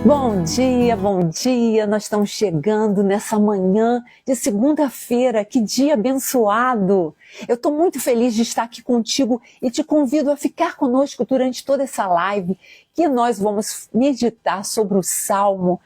Bom dia, bom dia. Nós estamos chegando nessa manhã de segunda-feira. Que dia abençoado. Eu estou muito feliz de estar aqui contigo e te convido a ficar conosco durante toda essa live, que nós vamos meditar sobre o Salmo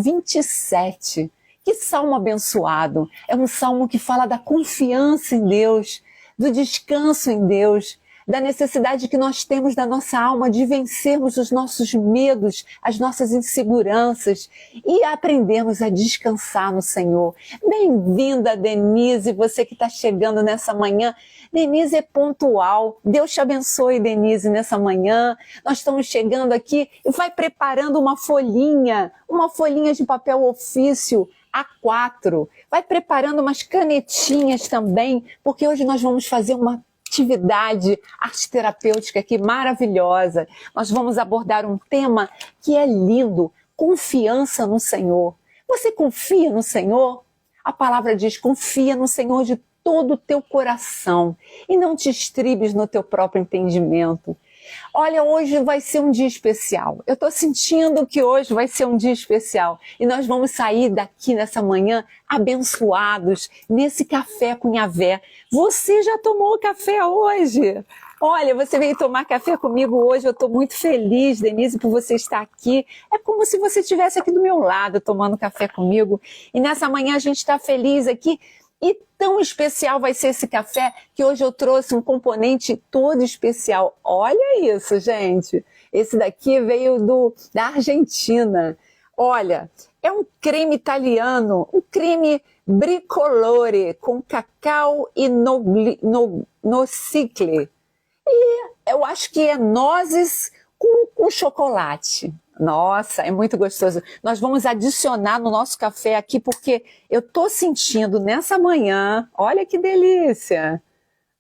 27. Que salmo abençoado. É um salmo que fala da confiança em Deus, do descanso em Deus, da necessidade que nós temos da nossa alma de vencermos os nossos medos, as nossas inseguranças e aprendermos a descansar no Senhor. Bem-vinda, Denise, você que está chegando nessa manhã. Denise é pontual. Deus te abençoe, Denise, nessa manhã. Nós estamos chegando aqui e vai preparando uma folhinha de papel ofício A4. Vai preparando umas canetinhas também, porque hoje nós vamos fazer uma atividade arte terapêutica aqui maravilhosa. Nós vamos abordar um tema que é lindo, confiança no Senhor. Você confia no Senhor? A palavra diz, confia no Senhor de todo o teu coração e não te estribes no teu próprio entendimento. Olha, hoje vai ser um dia especial. Eu estou sentindo que hoje vai ser um dia especial. E nós vamos sair daqui nessa manhã abençoados nesse café com Yahvé. Você já tomou café hoje? Olha, você veio tomar café comigo hoje. Eu estou muito feliz, Denise, por você estar aqui. É como se você estivesse aqui do meu lado tomando café comigo. E nessa manhã a gente está feliz aqui. E tão especial vai ser esse café que hoje eu trouxe um componente todo especial. Olha isso, gente. Esse daqui veio da Argentina. Olha, é um creme italiano, um creme bricolore com cacau e nocicle. E eu acho que é nozes com chocolate. Nossa, é muito gostoso. Nós vamos adicionar no nosso café aqui, porque eu tô sentindo nessa manhã, olha que delícia.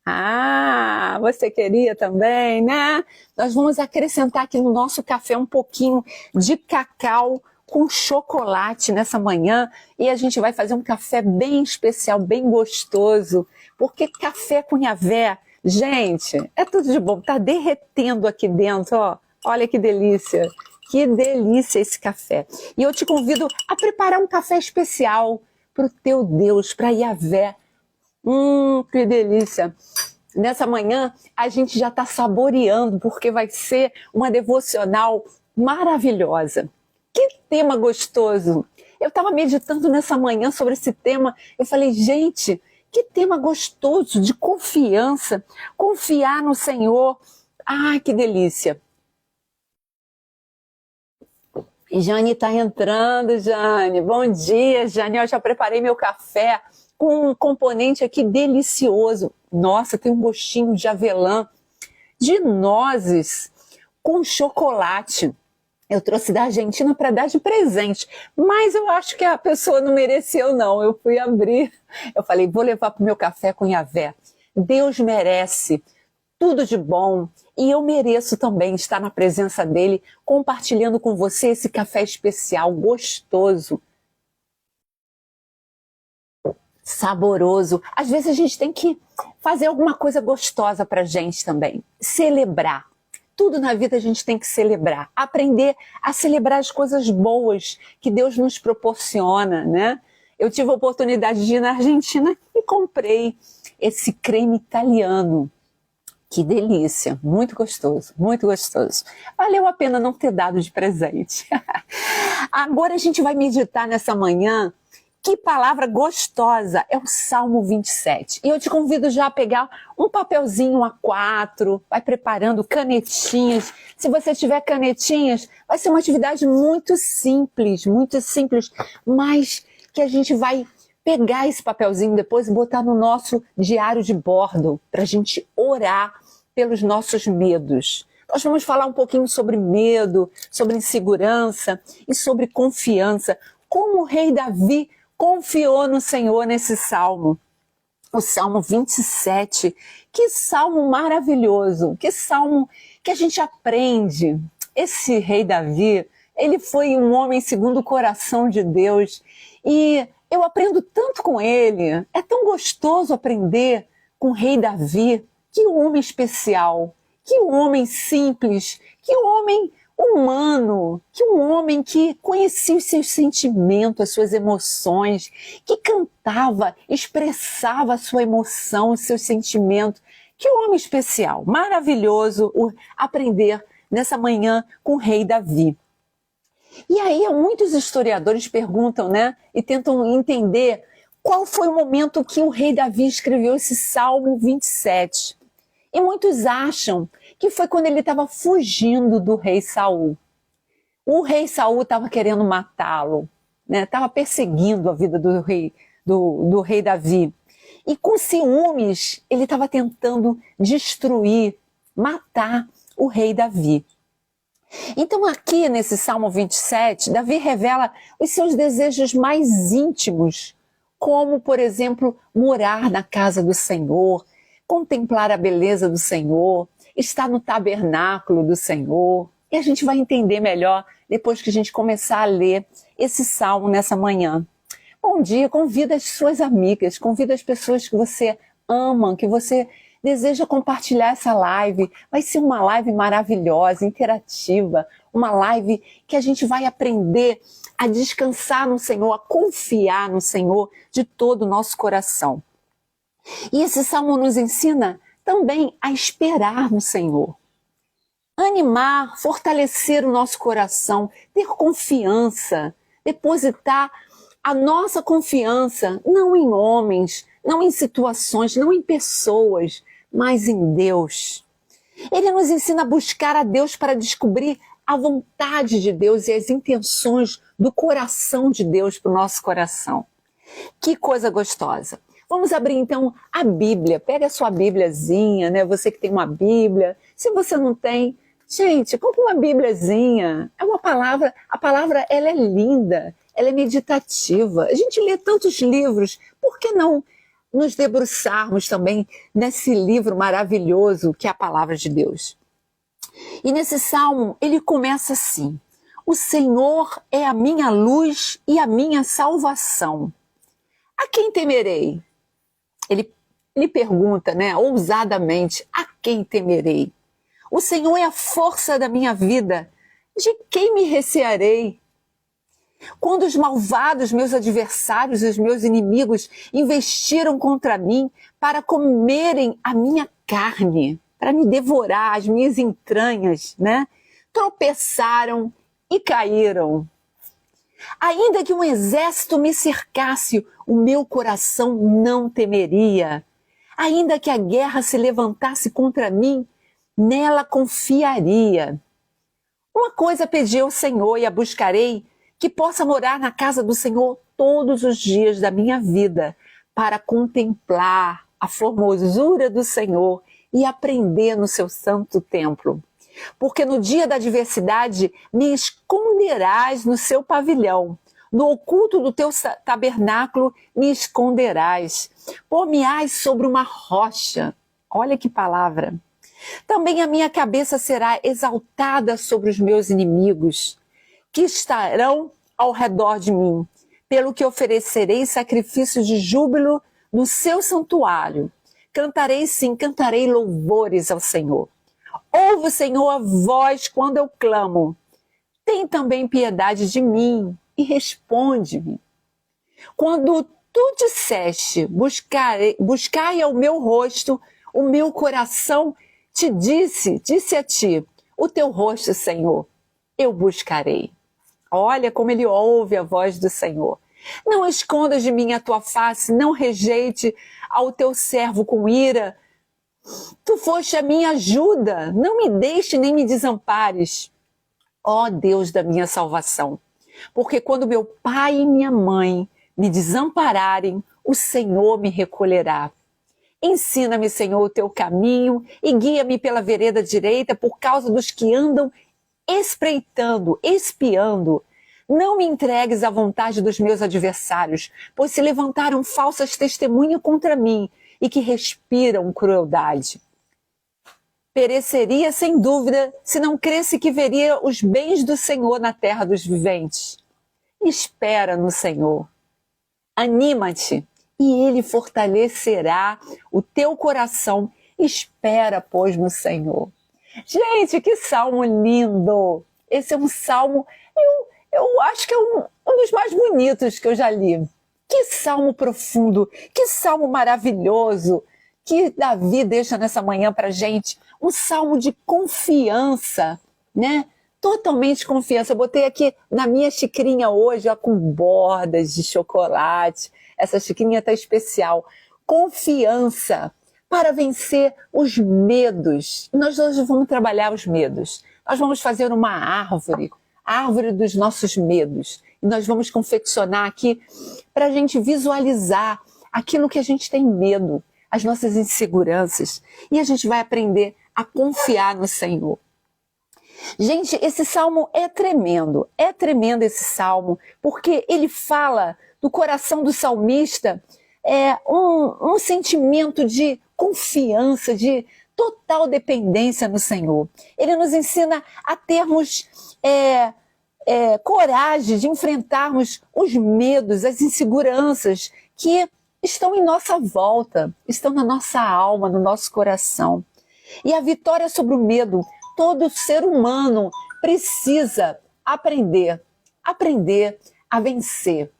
Ah, você queria também, né? Nós vamos acrescentar aqui no nosso café um pouquinho de cacau com chocolate nessa manhã e a gente vai fazer um café bem especial, bem gostoso, porque café com Yahvé, gente, é tudo de bom. Tá derretendo aqui dentro, ó. Olha que delícia. Que delícia esse café. E eu te convido a preparar um café especial para o teu Deus, para Yahvé. Que delícia. Nessa manhã a gente já está saboreando, porque vai ser uma devocional maravilhosa. Que tema gostoso. Eu estava meditando nessa manhã sobre esse tema. Eu falei, gente, que tema gostoso de confiança. Confiar no Senhor. Ah, que delícia. E Jane está entrando, Jane. Bom dia, Jane. Eu já preparei meu café com um componente aqui delicioso. Nossa, tem um gostinho de avelã, de nozes com chocolate. Eu trouxe da Argentina para dar de presente, mas eu acho que a pessoa não mereceu, não. Eu fui abrir, eu falei, vou levar para o meu café com Yahvé. Deus merece tudo de bom. E eu mereço também estar na presença dele, compartilhando com você esse café especial, gostoso, saboroso. Às vezes a gente tem que fazer alguma coisa gostosa pra gente também. Celebrar. Tudo na vida a gente tem que celebrar. Aprender a celebrar as coisas boas que Deus nos proporciona, né? Eu tive a oportunidade de ir na Argentina e comprei esse creme italiano. Que delícia, muito gostoso, muito gostoso. Valeu a pena não ter dado de presente. Agora a gente vai meditar nessa manhã. Que palavra gostosa, é o Salmo 27. E eu te convido já a pegar um papelzinho A4, vai preparando canetinhas. Se você tiver canetinhas, vai ser uma atividade muito simples, mas que a gente vai pegar esse papelzinho depois e botar no nosso diário de bordo, para a gente orar pelos nossos medos. Nós vamos falar um pouquinho sobre medo, sobre insegurança e sobre confiança. Como o rei Davi confiou no Senhor nesse salmo. O Salmo 27. Que salmo maravilhoso, que salmo que a gente aprende. Esse rei Davi, ele foi um homem segundo o coração de Deus e eu aprendo tanto com ele. É tão gostoso aprender com o rei Davi. Que homem especial, que homem simples, que homem humano, que um homem que conhecia os seus sentimentos, as suas emoções, que cantava, expressava a sua emoção, os seus sentimentos. Que homem especial, maravilhoso aprender nessa manhã com o rei Davi. E aí muitos historiadores perguntam, né, e tentam entender qual foi o momento que o rei Davi escreveu esse Salmo 27. E muitos acham que foi quando ele estava fugindo do rei Saul. O rei Saul estava querendo matá-lo, né? Estava perseguindo a vida do rei Davi. E com ciúmes, ele estava tentando destruir, matar o rei Davi. Então aqui nesse Salmo 27, Davi revela os seus desejos mais íntimos, como, por exemplo, morar na casa do Senhor, contemplar a beleza do Senhor, estar no tabernáculo do Senhor. E a gente vai entender melhor depois que a gente começar a ler esse salmo nessa manhã. Bom dia, convida as suas amigas, convida as pessoas que você ama, que você deseja compartilhar essa live. Vai ser uma live maravilhosa, interativa, uma live que a gente vai aprender a descansar no Senhor, a confiar no Senhor de todo o nosso coração. E esse salmo nos ensina também a esperar no Senhor. Animar, fortalecer o nosso coração, ter confiança, depositar a nossa confiança não em homens, não em situações, não em pessoas, mas em Deus. Ele nos ensina a buscar a Deus para descobrir a vontade de Deus e as intenções do coração de Deus para o nosso coração. Que coisa gostosa! Vamos abrir então a Bíblia. Pega a sua Bíbliazinha, né? Você que tem uma Bíblia. Se você não tem, gente, compra uma Bíbliazinha. É uma palavra, a palavra ela é linda, ela é meditativa. A gente lê tantos livros, por que não nos debruçarmos também nesse livro maravilhoso que é a palavra de Deus? E nesse salmo ele começa assim: o Senhor é a minha luz e a minha salvação. A quem temerei? Ele pergunta, né, ousadamente, a quem temerei? O Senhor é a força da minha vida, de quem me recearei? Quando os malvados, meus adversários, os meus inimigos, investiram contra mim para comerem a minha carne, para me devorar as minhas entranhas, né? Tropeçaram e caíram. Ainda que um exército me cercasse, o meu coração não temeria. Ainda que a guerra se levantasse contra mim, nela confiaria. Uma coisa pedi ao Senhor e a buscarei, que possa morar na casa do Senhor todos os dias da minha vida, para contemplar a formosura do Senhor e aprender no seu santo templo. Porque no dia da adversidade me esconderás no seu pavilhão, no oculto do teu tabernáculo me esconderás, pôr-me-ás sobre uma rocha. Olha que palavra! Também a minha cabeça será exaltada sobre os meus inimigos, que estarão ao redor de mim, pelo que oferecerei sacrifícios de júbilo no seu santuário. Cantarei sim, cantarei louvores ao Senhor. Ouve, Senhor, a voz quando eu clamo. Tem também piedade de mim e responde-me. Quando tu disseste, buscai ao meu rosto, o meu coração disse a ti, o teu rosto, Senhor, eu buscarei. Olha como ele ouve a voz do Senhor. Não escondas de mim a tua face, não rejeite ao teu servo com ira. Tu foste a minha ajuda, não me deixe nem me desampares. Ó Deus da minha salvação, porque quando meu pai e minha mãe me desampararem, o Senhor me recolherá. Ensina-me, Senhor, o teu caminho e guia-me pela vereda direita por causa dos que andam espreitando, espiando. Não me entregues à vontade dos meus adversários, pois se levantaram falsas testemunhas contra mim e que respiram crueldade. Pereceria sem dúvida se não cresse que veria os bens do Senhor na terra dos viventes. Espera no Senhor. Anima-te e Ele fortalecerá o teu coração. Espera, pois, no Senhor. Gente, que salmo lindo! Esse é um salmo, eu acho que é um dos mais bonitos que eu já li. Que salmo profundo, que salmo maravilhoso que Davi deixa nessa manhã para a gente. Um salmo de confiança, né? Totalmente confiança. Eu botei aqui na minha xicrinha hoje, ó, com bordas de chocolate. Essa xicrinha tá especial. Confiança para vencer os medos. Nós hoje vamos trabalhar os medos. Nós vamos fazer uma árvore dos nossos medos. E nós vamos confeccionar aqui para a gente visualizar aquilo que a gente tem medo, as nossas inseguranças. E a gente vai aprender a confiar no Senhor. Gente, esse salmo é tremendo esse salmo, porque ele fala do coração do salmista, um sentimento de confiança, de total dependência no Senhor. Ele nos ensina a termos coragem de enfrentarmos os medos, as inseguranças que estão em nossa volta, estão na nossa alma, no nosso coração. E a vitória sobre o medo, todo ser humano precisa aprender a vencer,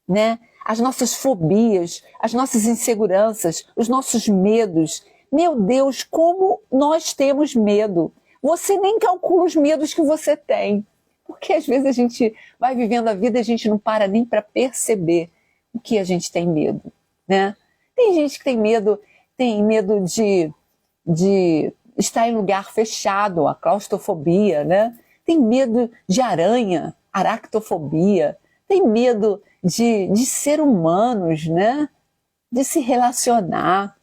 né? As nossas fobias, as nossas inseguranças, os nossos medos. Meu Deus, como nós temos medo. Você nem calcula os medos que você tem. Porque às vezes a gente vai vivendo a vida e a gente não para nem para perceber o que a gente tem medo, né? Tem gente que tem medo de estar em lugar fechado, a claustrofobia, né? Tem medo de aranha, aractofobia. Tem medo de ser humanos, né? De se relacionar.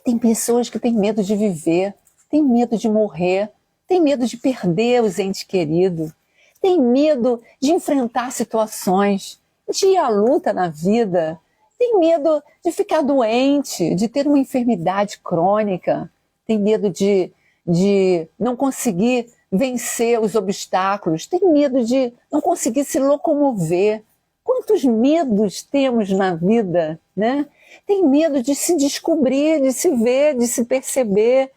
Tem pessoas que têm medo de viver, tem medo de morrer, tem medo de perder os entes queridos, tem medo de enfrentar situações, de ir à luta na vida, tem medo de ficar doente, de ter uma enfermidade crônica, tem medo de não conseguir vencer os obstáculos, tem medo de não conseguir se locomover. Quantos medos temos na vida, né? Tem medo de se descobrir, de se ver, de se perceber.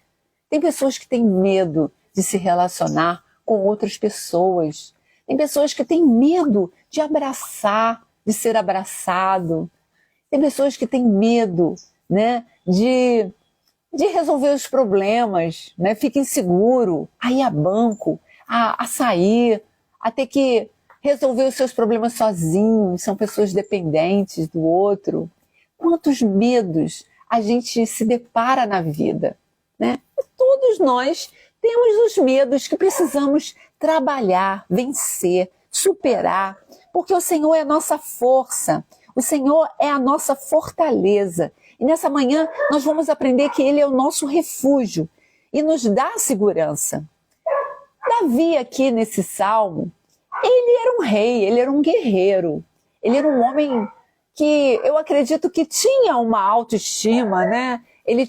Tem pessoas que têm medo de se relacionar com outras pessoas. Tem pessoas que têm medo de abraçar, de ser abraçado. Tem pessoas que têm medo, né, de resolver os problemas, né? Fica inseguro, a ir a banco, a sair, a ter que resolver os seus problemas sozinho. São pessoas dependentes do outro. Quantos medos a gente se depara na vida, né? E todos nós temos os medos que precisamos trabalhar, vencer, superar, porque o Senhor é a nossa força, o Senhor é a nossa fortaleza. E nessa manhã nós vamos aprender que Ele é o nosso refúgio e nos dá segurança. Davi aqui nesse salmo, ele era um rei, ele era um guerreiro, ele era um homem que eu acredito que tinha uma autoestima, né? Ele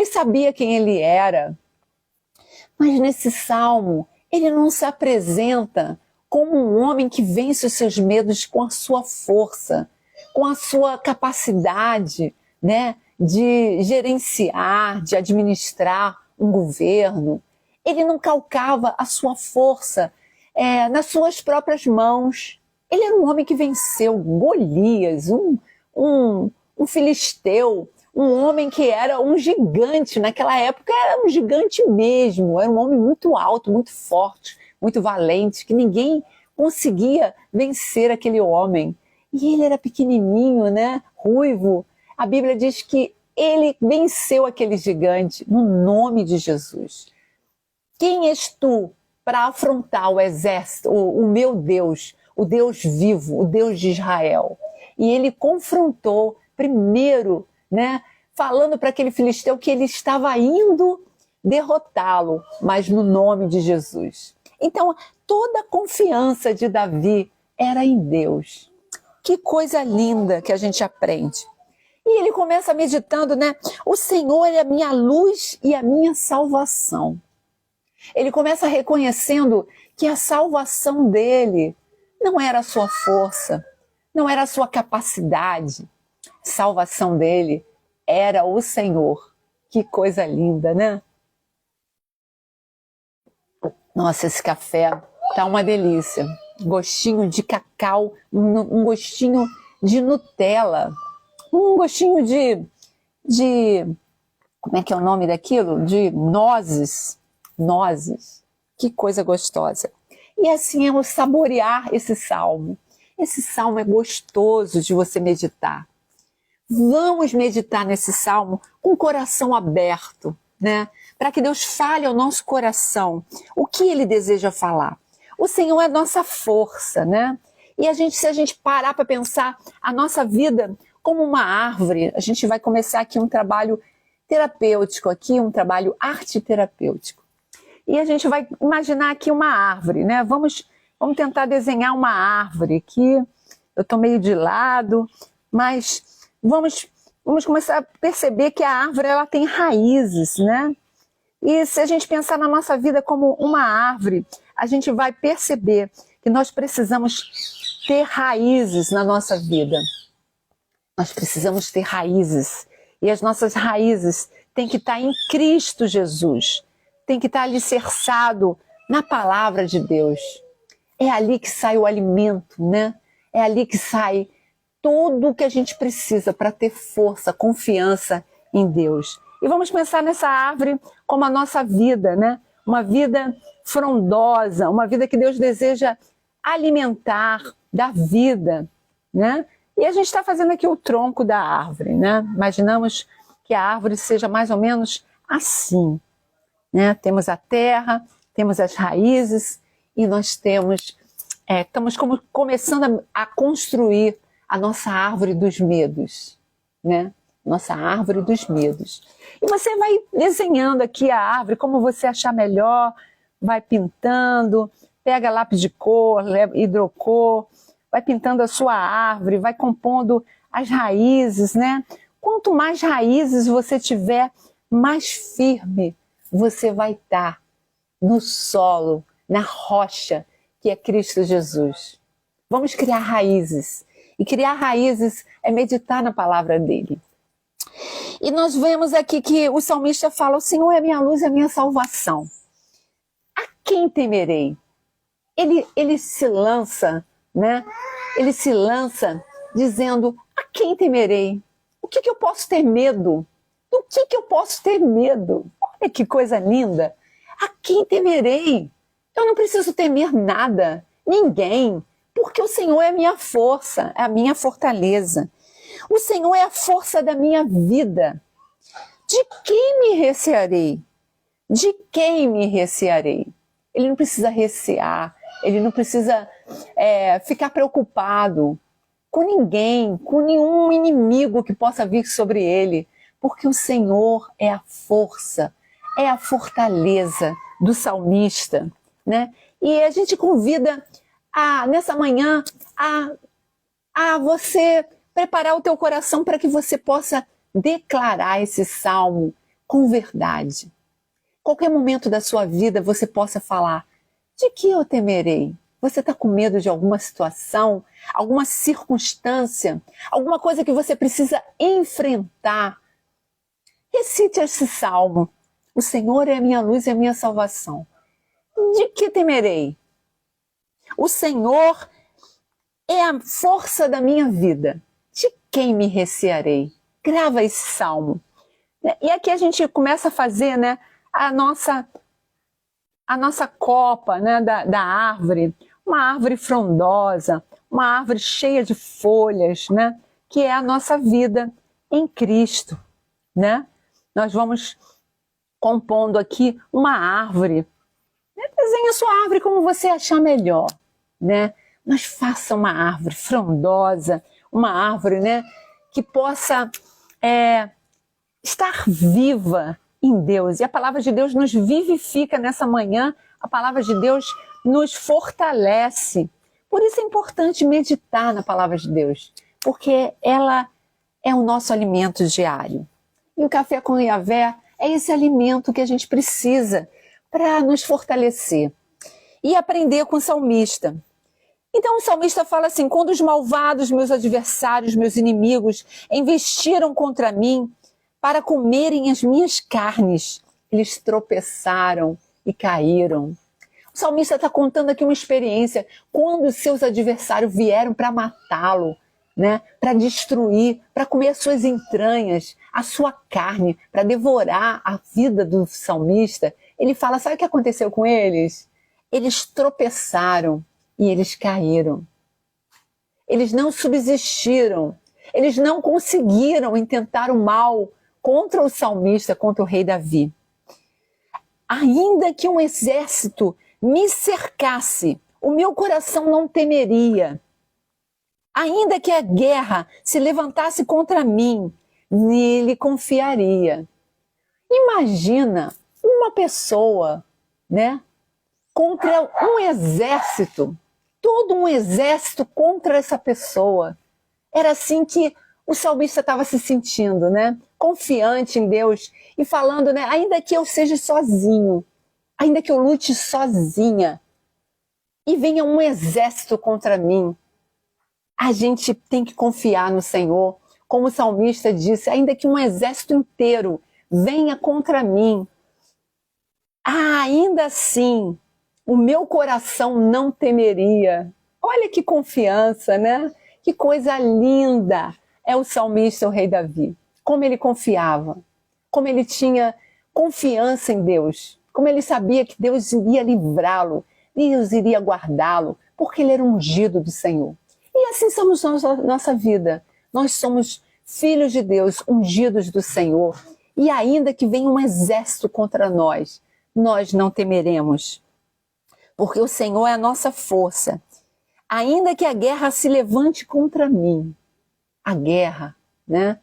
sabia quem ele era. Mas nesse salmo, ele não se apresenta como um homem que vence os seus medos com a sua força, com a sua capacidade, né, de gerenciar, de administrar um governo. Ele não calcava a sua força nas suas próprias mãos. Ele era um homem que venceu Golias, um filisteu, um homem que era um gigante. Naquela época era um gigante mesmo, era um homem muito alto, muito forte, muito valente, que ninguém conseguia vencer aquele homem. E ele era pequenininho, né? Ruivo. A Bíblia diz que ele venceu aquele gigante no nome de Jesus. Quem és tu para afrontar o exército, o meu Deus, o Deus vivo, o Deus de Israel? E ele confrontou primeiro, né, falando para aquele filisteu que ele estava indo derrotá-lo, mas no nome de Jesus. Então, toda a confiança de Davi era em Deus. Que coisa linda que a gente aprende. E ele começa meditando, né? O Senhor é a minha luz e a minha salvação. Ele começa reconhecendo que a salvação dele não era a sua força, não era a sua capacidade. A salvação dele era o Senhor. Que coisa linda, né? Nossa, esse café tá uma delícia. Gostinho de cacau, um gostinho de Nutella, um gostinho de... Como é que é o nome daquilo? De nozes. Nozes. Que coisa gostosa. E assim é o saborear esse salmo. Esse salmo é gostoso de você meditar. Vamos meditar nesse salmo com o coração aberto, né? Para que Deus fale ao nosso coração o que Ele deseja falar. O Senhor é a nossa força, né? E se a gente parar para pensar a nossa vida como uma árvore, a gente vai começar aqui um trabalho terapêutico, aqui um trabalho arte-terapêutico. E a gente vai imaginar aqui uma árvore, né? Vamos tentar desenhar uma árvore aqui. Eu estou meio de lado, mas vamos começar a perceber que a árvore ela tem raízes, né? E se a gente pensar na nossa vida como uma árvore, a gente vai perceber que nós precisamos ter raízes na nossa vida. Nós precisamos ter raízes. E as nossas raízes têm que estar em Cristo Jesus. Tem que estar alicerçado na palavra de Deus. É ali que sai o alimento, né? É ali que sai tudo o que a gente precisa para ter força, confiança em Deus. E vamos pensar nessa árvore como a nossa vida, né? Uma vida frondosa, uma vida que Deus deseja alimentar, dar vida, né? E a gente está fazendo aqui o tronco da árvore, né? Imaginamos que a árvore seja mais ou menos assim, né? Temos a terra, temos as raízes e nós estamos começando a construir a nossa árvore dos medos, né? Nossa árvore dos medos. E você vai desenhando aqui a árvore como você achar melhor, vai pintando, pega lápis de cor, hidrocor, vai pintando a sua árvore, vai compondo as raízes, né? Quanto mais raízes você tiver, mais firme você vai estar no solo, na rocha, que é Cristo Jesus. Vamos criar raízes. E criar raízes é meditar na palavra dele. E nós vemos aqui que o salmista fala: o Senhor é a minha luz e a minha salvação. A quem temerei? Ele se lança, né? Ele se lança dizendo: a quem temerei? O que eu posso ter medo? Do que eu posso ter medo? Olha que coisa linda! A quem temerei? Eu não preciso temer nada, ninguém, porque o Senhor é a minha força, é a minha fortaleza. O Senhor é a força da minha vida. De quem me recearei? De quem me recearei? Ele não precisa recear, ele não precisa ficar preocupado com ninguém, com nenhum inimigo que possa vir sobre ele, porque o Senhor é a força, é a fortaleza do salmista, né? E a gente convida nessa manhã a você preparar o teu coração para que você possa declarar esse salmo com verdade. Qualquer momento da sua vida você possa falar: de que eu temerei? Você está com medo de alguma situação, alguma circunstância, alguma coisa que você precisa enfrentar? Recite esse salmo: o Senhor é a minha luz e a minha salvação. De que temerei? O Senhor é a força da minha vida. De quem me recearei? Grava esse salmo. E aqui a gente começa a fazer, né, a nossa copa, né, da árvore. Uma árvore frondosa, uma árvore cheia de folhas, né, que é a nossa vida em Cristo, né? Nós vamos compondo aqui uma árvore. Desenhe a sua árvore como você achar melhor, né? Mas faça uma árvore frondosa, uma árvore, né, que possa estar viva em Deus. E a palavra de Deus nos vivifica nessa manhã, a palavra de Deus nos fortalece. Por isso é importante meditar na palavra de Deus, porque ela é o nosso alimento diário. E o café com Yahvé é esse alimento que a gente precisa para nos fortalecer e aprender com o salmista. Então o salmista fala assim: quando os malvados, meus adversários, meus inimigos, investiram contra mim para comerem as minhas carnes, eles tropeçaram e caíram. O salmista está contando aqui uma experiência, quando os seus adversários vieram para matá-lo, né, para destruir, para comer as suas entranhas, a sua carne, para devorar a vida do salmista. Ele fala, sabe o que aconteceu com eles? Eles tropeçaram e eles caíram. Eles não subsistiram, eles não conseguiram intentar o mal contra o salmista, contra o rei Davi. Ainda que um exército me cercasse, o meu coração não temeria. Ainda que a guerra se levantasse contra mim, nele confiaria. Imagina uma pessoa, né, contra um exército, todo um exército contra essa pessoa. Era assim que o salmista estava se sentindo, né? Confiante em Deus e falando, né? Ainda que eu seja sozinho, ainda que eu lute sozinha e venha um exército contra mim, a gente tem que confiar no Senhor. Como o salmista disse, ainda que um exército inteiro venha contra mim, ainda assim o meu coração não temeria. Olha que confiança, né? Que coisa linda é o salmista, o rei Davi. Como ele confiava, como ele tinha confiança em Deus, como ele sabia que Deus iria livrá-lo, Deus iria guardá-lo, porque ele era ungido do Senhor. E assim somos nós na nossa vida. Nós somos filhos de Deus, ungidos do Senhor. E ainda que venha um exército contra nós, nós não temeremos, porque o Senhor é a nossa força. Ainda que a guerra se levante contra mim, a guerra, né?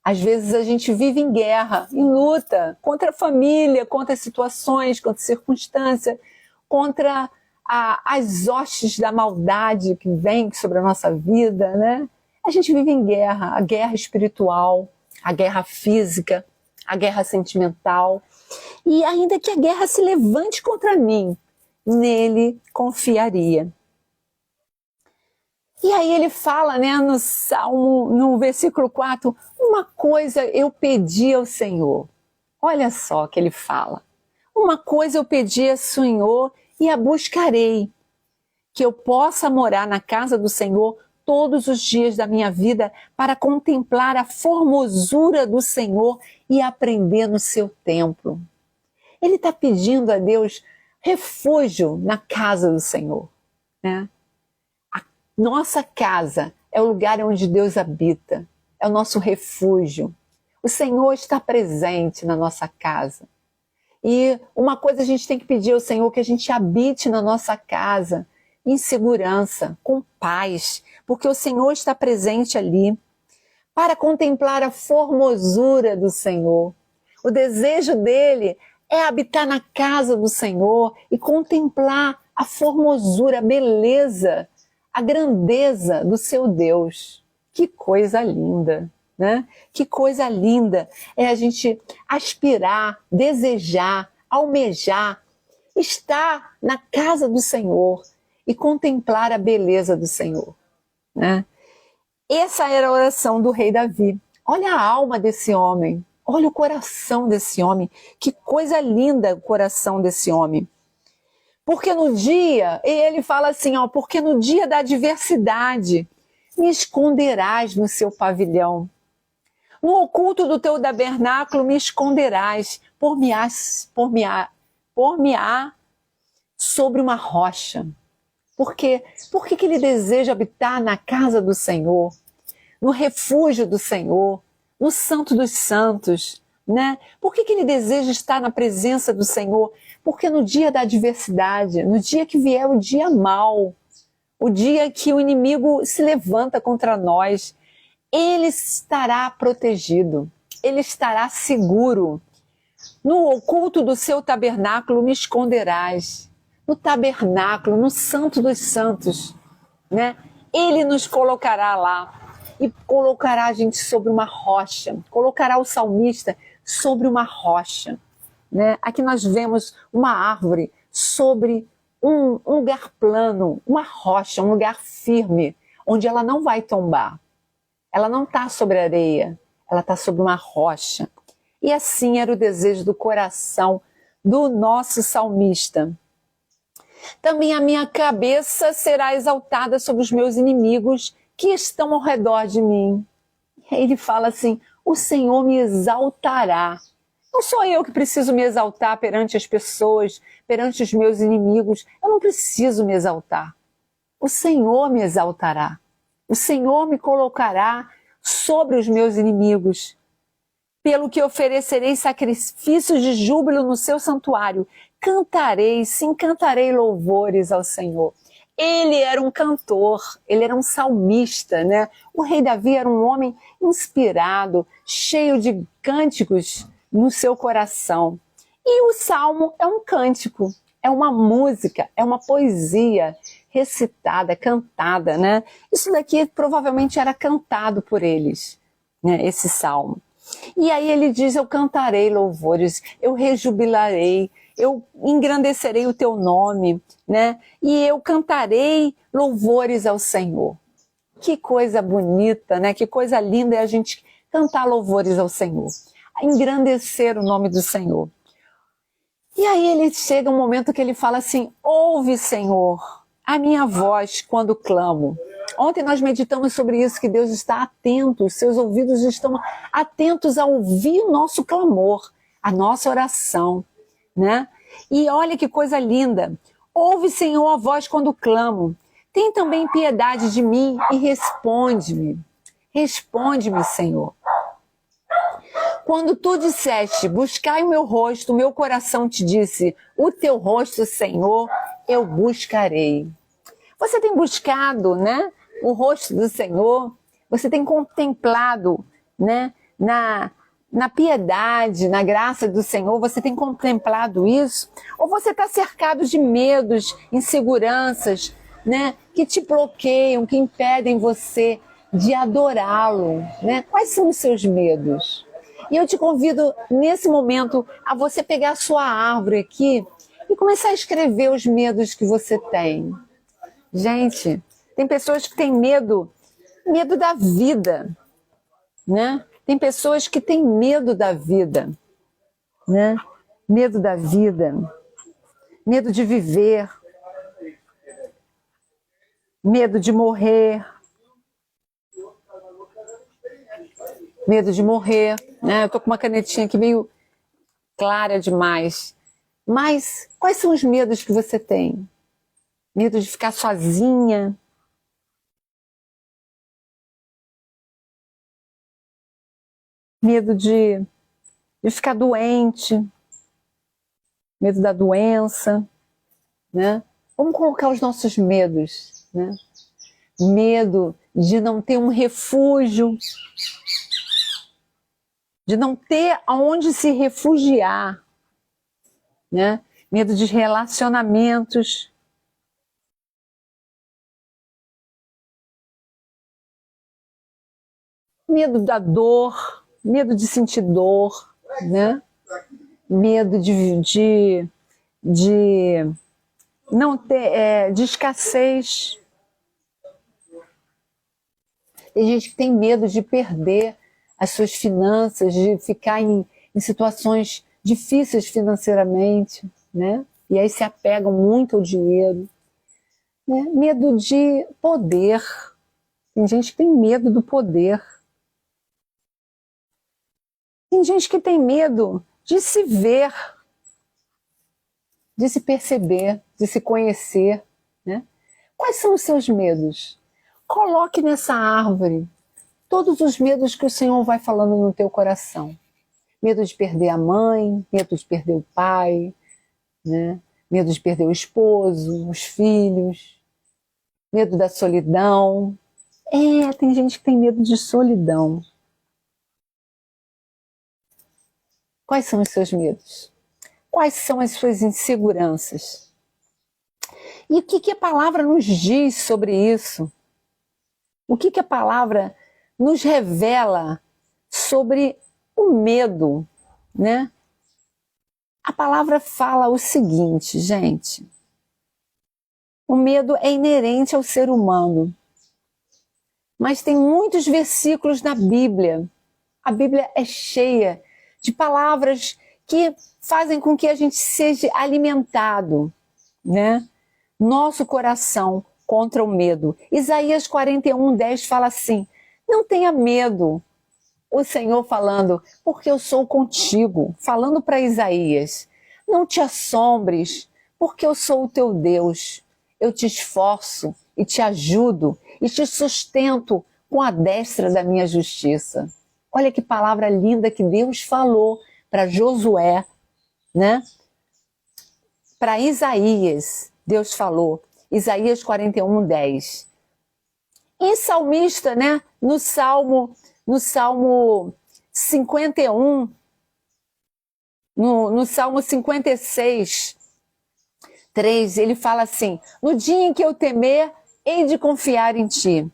Às vezes a gente vive em guerra, em luta, contra a família, contra as situações, contra a circunstância, contra as hostes da maldade que vem sobre a nossa vida, né? A gente vive em guerra, a guerra espiritual, a guerra física, a guerra sentimental. E ainda que a guerra se levante contra mim, nele confiaria. E aí ele fala, né, no Salmo, no versículo 4, uma coisa eu pedi ao Senhor. Olha só que ele fala. Uma coisa eu pedi ao Senhor e a buscarei, que eu possa morar na casa do Senhor todos os dias da minha vida para contemplar a formosura do Senhor e aprender no seu templo. Ele está pedindo a Deus refúgio na casa do Senhor, né? Nossa casa é o lugar onde Deus habita, é o nosso refúgio. O Senhor está presente na nossa casa. E uma coisa a gente tem que pedir ao Senhor, que a gente habite na nossa casa em segurança, com paz, porque o Senhor está presente ali para contemplar a formosura do Senhor. O desejo dele é habitar na casa do Senhor e contemplar a formosura, a beleza, a grandeza do seu Deus. Que coisa linda, né? Que coisa linda é a gente aspirar, desejar, almejar, estar na casa do Senhor e contemplar a beleza do Senhor, né? Essa era a oração do rei Davi. Olha a alma desse homem, olha o coração desse homem, que coisa linda o coração desse homem. Porque no dia, ele fala assim, ó, porque no dia da adversidade me esconderás no seu pavilhão. No oculto do teu tabernáculo me esconderás, por-me-á sobre uma rocha. Por quê? Por que ele deseja habitar na casa do Senhor, no refúgio do Senhor, no Santo dos Santos, né? Por que ele deseja estar na presença do Senhor? Porque no dia da adversidade, no dia que vier o dia mau, o dia que o inimigo se levanta contra nós, ele estará protegido, ele estará seguro. No oculto do seu tabernáculo me esconderás. No tabernáculo, no Santo dos Santos, né? Ele nos colocará lá e colocará a gente sobre uma rocha, colocará o salmista sobre uma rocha, né? Aqui nós vemos uma árvore sobre um lugar plano, uma rocha, um lugar firme, onde ela não vai tombar. Ela não está sobre areia, ela está sobre uma rocha. E assim era o desejo do coração do nosso salmista. Também a minha cabeça será exaltada sobre os meus inimigos que estão ao redor de mim. Ele fala assim, o Senhor me exaltará. Não sou eu que preciso me exaltar perante as pessoas, perante os meus inimigos. Eu não preciso me exaltar. O Senhor me exaltará. O Senhor me colocará sobre os meus inimigos. Pelo que oferecerei sacrifícios de júbilo no seu santuário. Cantarei, sim, cantarei louvores ao Senhor. Ele era um cantor, ele era um salmista, né? O rei Davi era um homem inspirado, cheio de cânticos no seu coração. E o salmo é um cântico, é uma música, é uma poesia recitada, cantada, né? Isso daqui provavelmente era cantado por eles, né? Esse salmo. E aí ele diz, eu cantarei louvores, eu rejubilarei, eu engrandecerei o teu nome, né? E eu cantarei louvores ao Senhor. Que coisa bonita, né? Que coisa linda é a gente cantar louvores ao Senhor. Engrandecer o nome do Senhor. E aí ele chega um momento que ele fala assim, ouve, Senhor, a minha voz quando clamo. Ontem nós meditamos sobre isso, que Deus está atento, os seus ouvidos estão atentos a ouvir o nosso clamor, a nossa oração, né? E olha que coisa linda. Ouve, Senhor, a voz quando clamo. Tem também piedade de mim e responde-me. Responde-me, Senhor. Quando tu disseste, buscai o meu rosto, o meu coração te disse, o teu rosto, Senhor, eu buscarei. Você tem buscado, né, o rosto do Senhor? Você tem contemplado, né, na piedade, na graça do Senhor? Você tem contemplado isso? Ou você está cercado de medos, inseguranças, né, que te bloqueiam, que impedem você de adorá-lo, né? Quais são os seus medos? E eu te convido, nesse momento, a você pegar a sua árvore aqui e começar a escrever os medos que você tem. Gente, tem pessoas que têm medo da vida, né? Tem pessoas que têm medo da vida, né? Medo da vida, medo de viver, medo de morrer, medo de morrer, né? Eu tô com uma canetinha aqui meio clara demais. Mas quais são os medos que você tem? Medo de ficar sozinha? Medo de ficar doente? Medo da doença, né? Vamos colocar os nossos medos, né? Medo de não ter um refúgio, de não ter aonde se refugiar, né? Medo de relacionamentos. Medo da dor, medo de sentir dor, né? Medo de não ter, de escassez. Tem gente que tem medo de perder as suas finanças, de ficar em situações difíceis financeiramente, né? E aí se apegam muito ao dinheiro. Né? Medo de poder. Tem gente que tem medo do poder. Tem gente que tem medo de se ver, de se perceber, de se conhecer, né? Quais são os seus medos? Coloque nessa árvore todos os medos que o Senhor vai falando no teu coração. Medo de perder a mãe, medo de perder o pai, né? Medo de perder o esposo, os filhos, medo da solidão. Tem gente que tem medo de solidão. Quais são os seus medos? Quais são as suas inseguranças? E o que a palavra nos diz sobre isso? O que a palavra nos revela sobre o medo, né? A palavra fala o seguinte, gente. O medo é inerente ao ser humano. Mas tem muitos versículos na Bíblia. A Bíblia é cheia de palavras que fazem com que a gente seja alimentado, né? nosso coração contra o medo. Isaías 41:10 fala assim: não tenha medo. O Senhor falando, porque eu sou contigo, falando para Isaías. Não te assombres, porque eu sou o teu Deus. Eu te esforço e te ajudo e te sustento com a destra da minha justiça. Olha que palavra linda que Deus falou para Josué, né? Para Isaías, Deus falou, Isaías 41:10. E salmista, né? No Salmo 51, no Salmo 56, 3, ele fala assim: no dia em que eu temer, hei de confiar em ti.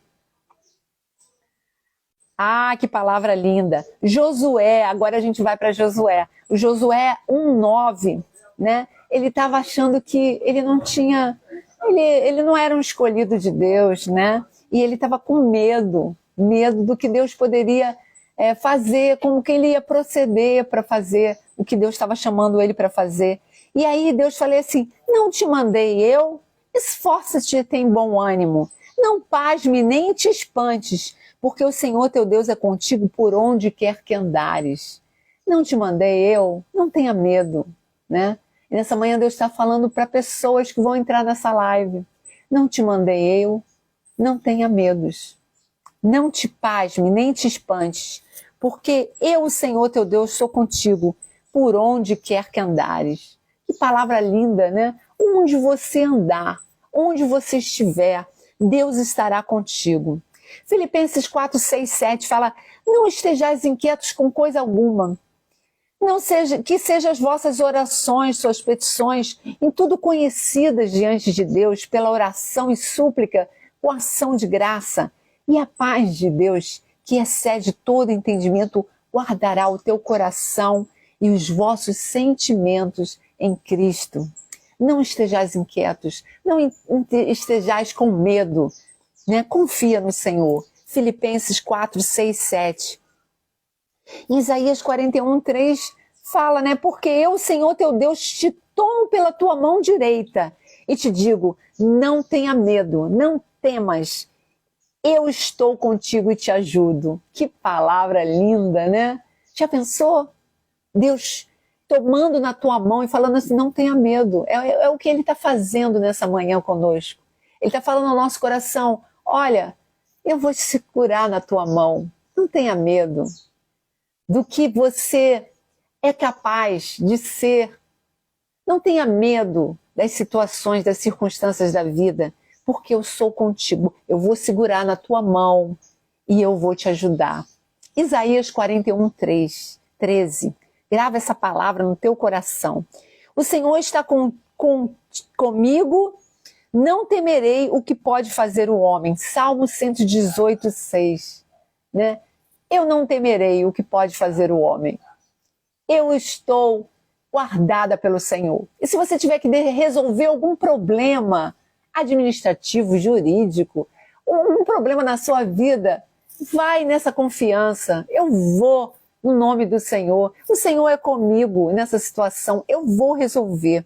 Ah, que palavra linda. Josué, agora a gente vai para Josué. O Josué 1:9, né? Ele estava achando que ele não tinha, ele não era um escolhido de Deus, né? E ele estava com medo do que Deus poderia fazer, como que ele ia proceder para fazer o que Deus estava chamando ele para fazer. E aí Deus falou assim: não te mandei eu? Esforça-te e tem bom ânimo. Não pasme nem te espantes, porque o Senhor teu Deus é contigo por onde quer que andares. Não te mandei eu? Não tenha medo, né? E nessa manhã Deus está falando para pessoas que vão entrar nessa live. Não te mandei eu? Não tenha medos. Não te pasme, nem te espantes, porque eu, o Senhor teu Deus, sou contigo, por onde quer que andares. Que palavra linda, né? Onde você andar, onde você estiver, Deus estará contigo. Filipenses 4:6-7 fala: não estejais inquietos com coisa alguma. Que sejam as vossas orações, suas petições, em tudo conhecidas diante de Deus, pela oração e súplica, com ação de graça. E a paz de Deus, que excede todo entendimento, guardará o teu coração e os vossos sentimentos em Cristo. Não estejais inquietos, não estejais com medo, né? Confia no Senhor. Filipenses 4:6-7. Isaías 41:3 fala, né? Porque eu, Senhor teu Deus, te tomo pela tua mão direita e te digo: não tenha medo, não temas. Eu estou contigo e te ajudo. Que palavra linda, né? Já pensou? Deus tomando na tua mão e falando assim: não tenha medo. É o que Ele está fazendo nessa manhã conosco. Ele está falando ao nosso coração: olha, eu vou te segurar na tua mão. Não tenha medo do que você é capaz de ser. Não tenha medo das situações, das circunstâncias da vida, porque eu sou contigo. Eu vou segurar na tua mão e eu vou te ajudar. Isaías 41:13. Grava essa palavra no teu coração. O Senhor está comigo, não temerei o que pode fazer o homem. Salmo 118:6. Né? Eu não temerei o que pode fazer o homem. Eu estou guardada pelo Senhor. E se você tiver que resolver algum problema administrativo, jurídico, um problema na sua vida, vai nessa confiança. Eu vou no nome do Senhor. O Senhor é comigo nessa situação. Eu vou resolver.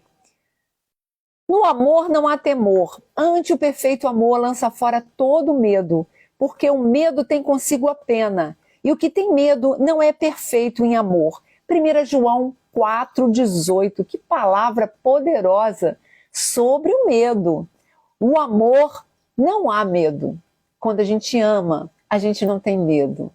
No amor não há temor. Ante o perfeito amor lança fora todo medo, porque o medo tem consigo a pena. E o que tem medo não é perfeito em amor. 1 João 4:18. Que palavra poderosa sobre o medo. O amor, não há medo. Quando a gente ama, a gente não tem medo.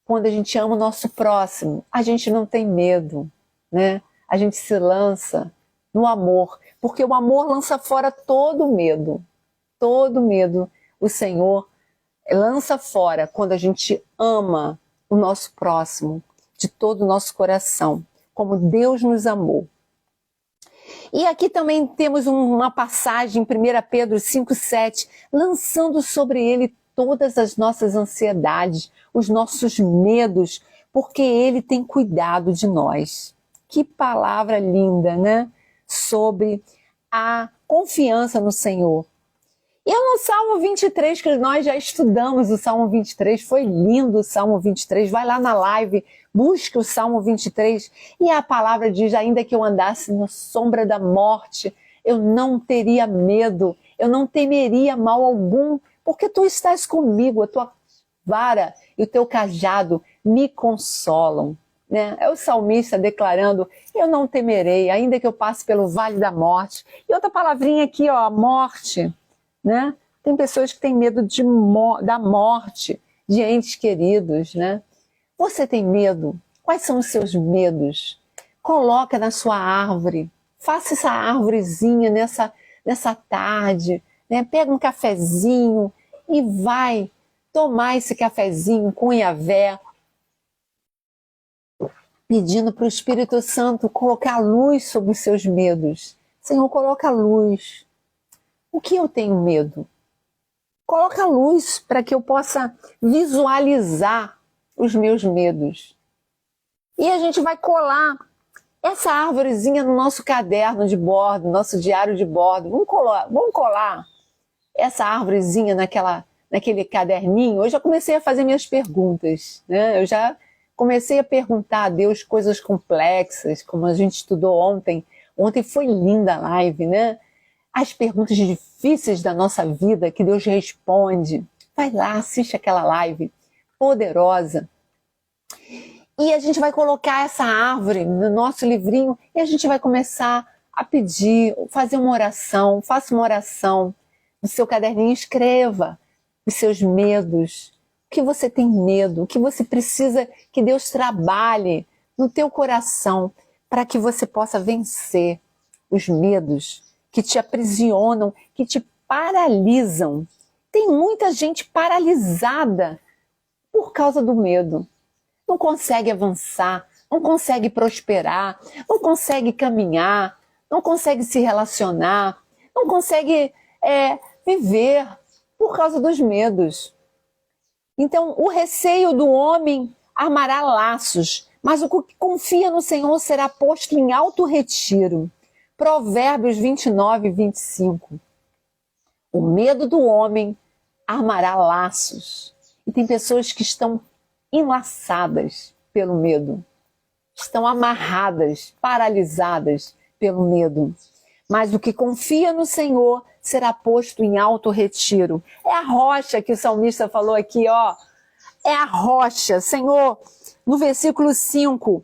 Quando a gente ama o nosso próximo, a gente não tem medo, né? A gente se lança no amor, porque o amor lança fora todo medo. Todo medo o Senhor lança fora quando a gente ama o nosso próximo de todo o nosso coração, como Deus nos amou. E aqui também temos uma passagem em 1 Pedro 5:7, lançando sobre ele todas as nossas ansiedades, os nossos medos, porque ele tem cuidado de nós. Que palavra linda, né? Sobre a confiança no Senhor. E no Salmo 23, que nós já estudamos o Salmo 23, foi lindo o Salmo 23, vai lá na live, busque o Salmo 23, e a palavra diz: ainda que eu andasse na sombra da morte, eu não teria medo, eu não temeria mal algum, porque tu estás comigo, a tua vara e o teu cajado me consolam. Né? É o salmista declarando, eu não temerei, ainda que eu passe pelo vale da morte. E outra palavrinha aqui, ó, a morte. Né? Tem pessoas que têm medo da morte de entes queridos. Né? Você tem medo? Quais são os seus medos? Coloca na sua árvore, faça essa árvorezinha nessa tarde, né? Pega um cafezinho e vai tomar esse cafezinho com Yahvé, pedindo para o Espírito Santo colocar luz sobre os seus medos. Senhor, coloca luz. O que eu tenho medo? Coloca luz para que eu possa visualizar os meus medos. E a gente vai colar essa árvorezinha no nosso caderno de bordo, nosso diário de bordo. Vamos colar essa árvorezinha naquele caderninho. Eu já comecei a fazer minhas perguntas, né? Eu já comecei a perguntar a Deus coisas complexas, como a gente estudou ontem. Ontem foi linda a live, né? As perguntas difíceis da nossa vida que Deus responde. Vai lá, assiste aquela live poderosa. E a gente vai colocar essa árvore no nosso livrinho e a gente vai começar a pedir, fazer uma oração. Faça uma oração no seu caderninho, escreva os seus medos. O que você tem medo? O que você precisa que Deus trabalhe no teu coração para que você possa vencer os medos que te aprisionam, que te paralisam. Tem muita gente paralisada por causa do medo. Não consegue avançar, não consegue prosperar, não consegue caminhar, não consegue se relacionar, não consegue viver por causa dos medos. Então, o receio do homem armará laços, mas o que confia no Senhor será posto em alto retiro. Provérbios 29, 25. O medo do homem armará laços. E tem pessoas que estão enlaçadas pelo medo, estão amarradas, paralisadas pelo medo. Mas o que confia no Senhor será posto em alto retiro. É a rocha que o salmista falou aqui, ó. É a rocha. Senhor, no versículo 5,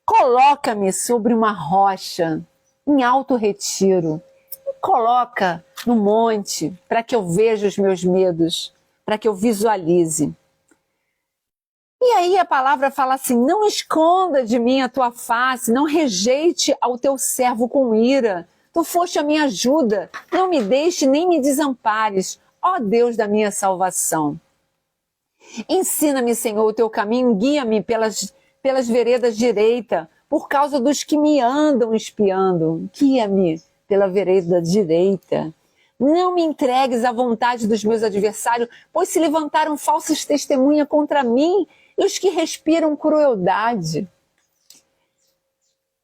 coloca-me sobre uma rocha em alto retiro. Me coloca no monte para que eu veja os meus medos, para que eu visualize. E aí a palavra fala assim, não esconda de mim a tua face, não rejeite ao teu servo com ira. Tu foste a minha ajuda, não me deixe nem me desampares, ó Deus da minha salvação. Ensina-me, Senhor, o teu caminho, guia-me pelas veredas direitas, por causa dos que me andam espiando. Guia-me pela vereda direita. Não me entregues à vontade dos meus adversários, pois se levantaram falsas testemunhas contra mim e os que respiram crueldade.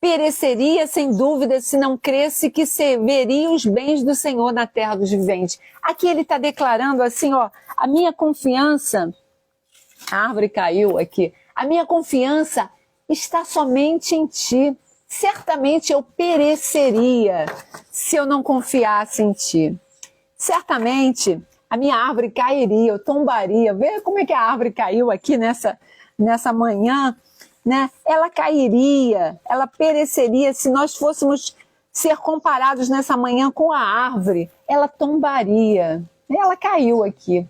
Pereceria sem dúvida se não cresce que se veria os bens do Senhor na terra dos viventes. Aqui ele está declarando assim, ó, a minha confiança, a árvore caiu aqui, a minha confiança está somente em ti. Certamente eu pereceria se eu não confiasse em ti. Certamente a minha árvore cairia, eu tombaria. Vê como é que a árvore caiu aqui nessa manhã, né? Ela cairia, ela pereceria se nós fôssemos ser comparados nessa manhã com a árvore. Ela tombaria. Ela caiu aqui.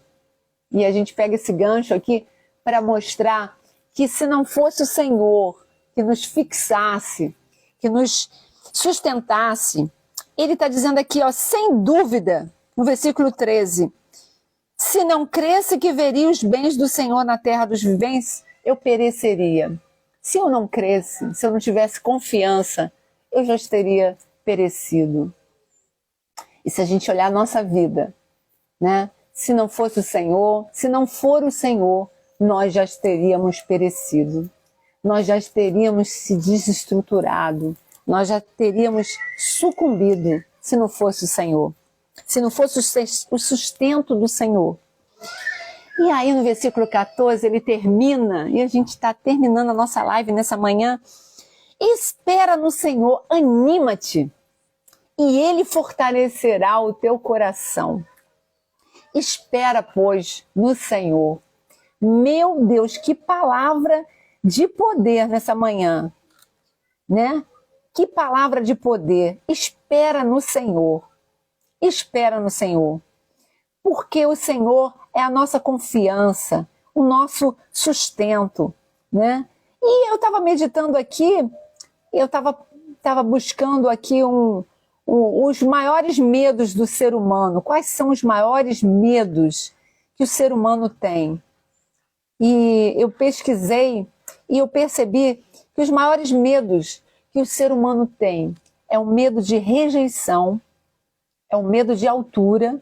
E a gente pega esse gancho aqui para mostrar que se não fosse o Senhor que nos fixasse, que nos sustentasse, ele está dizendo aqui, ó, sem dúvida, no versículo 13, se não cresce que veria os bens do Senhor na terra dos viventes, eu pereceria. Se eu não cresce, se eu não tivesse confiança, eu já teria perecido. E se a gente olhar a nossa vida, né? Se não fosse o Senhor, se não for o Senhor, nós já teríamos perecido. Nós já teríamos se desestruturado. Nós já teríamos sucumbido se não fosse o Senhor. Se não fosse o sustento do Senhor. E aí no versículo 14 ele termina, e a gente está terminando a nossa live nessa manhã. Espera no Senhor, anima-te e Ele fortalecerá o teu coração. Espera, pois, no Senhor. Meu Deus, que palavra de poder nessa manhã, né? Que palavra de poder. Espera no Senhor. Espera no Senhor. Porque o Senhor é a nossa confiança, o nosso sustento, né? E eu estava meditando aqui, eu estava buscando aqui os maiores medos do ser humano. Quais são os maiores medos que o ser humano tem? E eu pesquisei e eu percebi que os maiores medos que o ser humano tem é o medo de rejeição, é o medo de altura,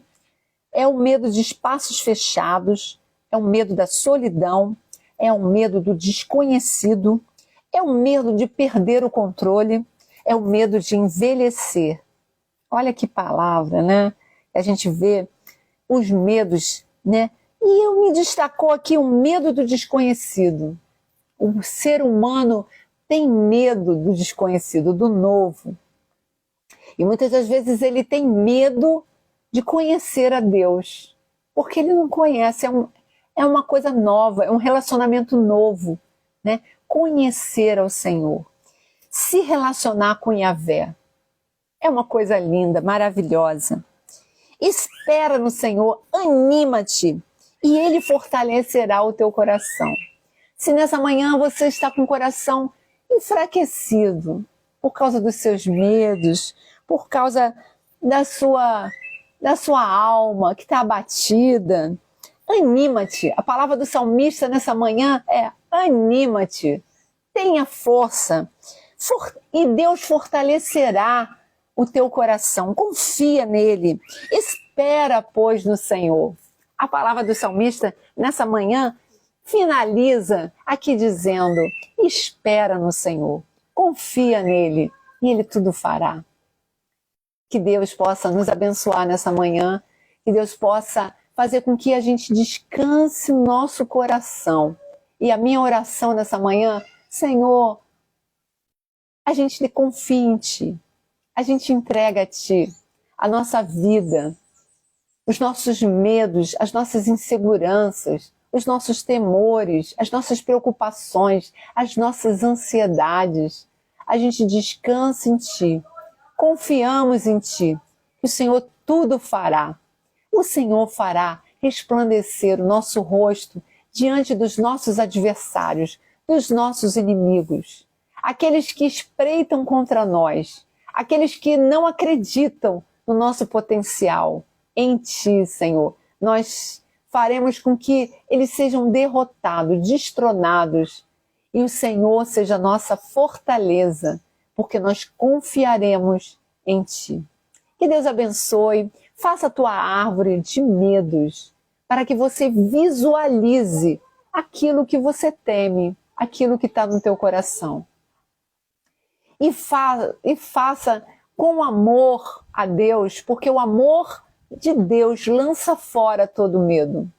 é o medo de espaços fechados, é o medo da solidão, é o medo do desconhecido, é o medo de perder o controle, é o medo de envelhecer. Olha que palavra, né? A gente vê os medos, né? E eu me destacou aqui o medo do desconhecido. O ser humano tem medo do desconhecido, do novo. E muitas das vezes ele tem medo de conhecer a Deus, porque ele não conhece, é uma coisa nova, é um relacionamento novo, né? Conhecer ao Senhor, se relacionar com Yahvé, é uma coisa linda, maravilhosa. Espera no Senhor, anima-te, e Ele fortalecerá o teu coração. Se nessa manhã você está com o coração enfraquecido, por causa dos seus medos, por causa da sua alma que está abatida, anima-te. A palavra do salmista nessa manhã é anima-te, tenha força, e Deus fortalecerá o teu coração, confia nele, espera, pois, no Senhor. A palavra do salmista nessa manhã finaliza aqui dizendo, espera no Senhor, confia nele e ele tudo fará. Que Deus possa nos abençoar nessa manhã, que Deus possa fazer com que a gente descanse o nosso coração. E a minha oração nessa manhã, Senhor, a gente confia em Ti, a gente entrega a Ti a nossa vida, os nossos medos, as nossas inseguranças, os nossos temores, as nossas preocupações, as nossas ansiedades. A gente descansa em Ti, confiamos em Ti, que o Senhor tudo fará. O Senhor fará resplandecer o nosso rosto diante dos nossos adversários, dos nossos inimigos, aqueles que espreitam contra nós, aqueles que não acreditam no nosso potencial. Em Ti, Senhor, nós faremos com que eles sejam derrotados, destronados, e o Senhor seja a nossa fortaleza, porque nós confiaremos em Ti. Que Deus abençoe, faça a tua árvore de medos, para que você visualize aquilo que você teme, aquilo que está no teu coração. E faça com amor a Deus, porque o amor de Deus lança fora todo medo.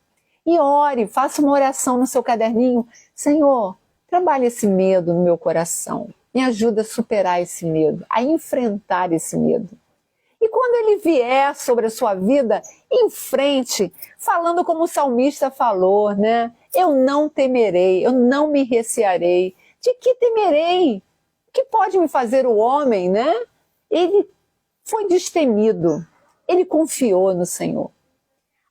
E ore, faça uma oração no seu caderninho. Senhor, trabalhe esse medo no meu coração. Me ajuda a superar esse medo, a enfrentar esse medo. E quando ele vier sobre a sua vida, enfrente, falando como o salmista falou, né? Eu não temerei, eu não me recearei. De que temerei? O que pode me fazer o homem, né? Ele foi destemido, ele confiou no Senhor.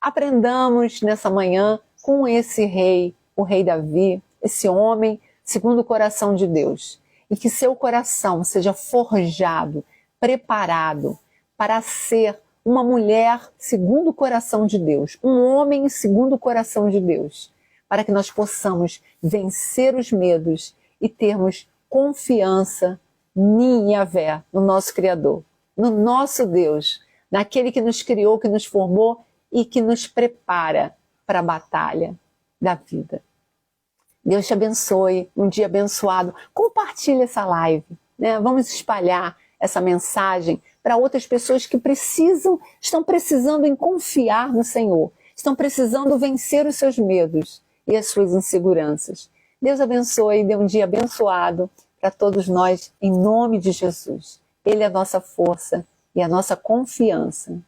Aprendamos nessa manhã com esse rei, o rei Davi, esse homem segundo o coração de Deus. E que seu coração seja forjado, preparado para ser uma mulher segundo o coração de Deus, um homem segundo o coração de Deus, para que nós possamos vencer os medos e termos confiança em Yahvé, no nosso Criador, no nosso Deus, naquele que nos criou, que nos formou e que nos prepara para a batalha da vida. Deus te abençoe, um dia abençoado. Compartilhe essa live, né? Vamos espalhar essa mensagem para outras pessoas que estão precisando em confiar no Senhor, estão precisando vencer os seus medos e as suas inseguranças. Deus abençoe e dê um dia abençoado para todos nós, em nome de Jesus. Ele é a nossa força e a nossa confiança